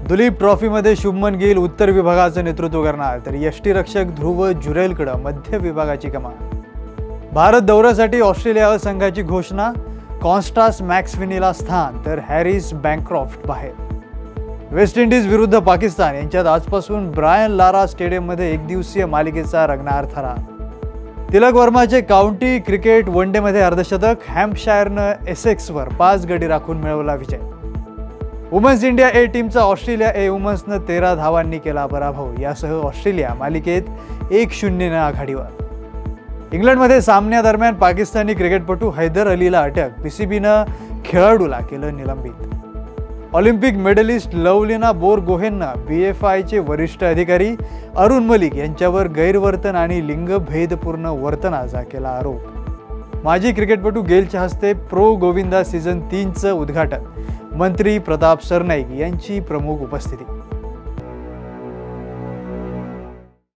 दुलीप ट्रॉफीमध्ये शुभमन गिल उत्तर विभागाचं नेतृत्व करणार, तर यष्टीरक्षक ध्रुव जुरैलकडे मध्य विभागाची कमान। भारत दौऱ्यासाठी ऑस्ट्रेलिया संघाची घोषणा, कॉन्स्टास मॅक्सविनीला स्थान तर हॅरिस बँक्रॉफ्ट बाहेर। वेस्ट इंडिज विरुद्ध पाकिस्तान यांच्यात आजपासून ब्रायन लारा स्टेडियममध्ये एकदिवसीय मालिकेचा रंगणार थरार। तिलक वर्माचे काउंटी क्रिकेट वनडेमध्ये अर्धशतक, हॅम्पशायरनं एसेक्सवर 5 गडी राखून मिळवला विजय। वुमन्स इंडिया ए टीमचा ऑस्ट्रेलिया ए वुमन्सनं 13 धावांनी केला पराभव। यासह ऑस्ट्रेलिया मालिकेत 1-0 आघाडीवर। इंग्लंडमध्ये सामन्यादरम्यान पाकिस्तानी क्रिकेटपटू हैदर अलीला अटक, पीसीबीनं खेळाडूला केलं निलंबित। ऑलिम्पिक मेडलिस्ट लवलिना बोरगोहेननं बीएफआयचे वरिष्ठ अधिकारी अरुण मलिक यांच्यावर गैरवर्तन आणि लिंगभेदपूर्ण वर्तनाचा केला आरोप। माजी क्रिकेटपटू गेलच्या हस्ते प्रो गोविंदा सीझन 3चं उद्घाटन, मंत्री प्रताप सरनाईक यांची प्रमुख उपस्थिती।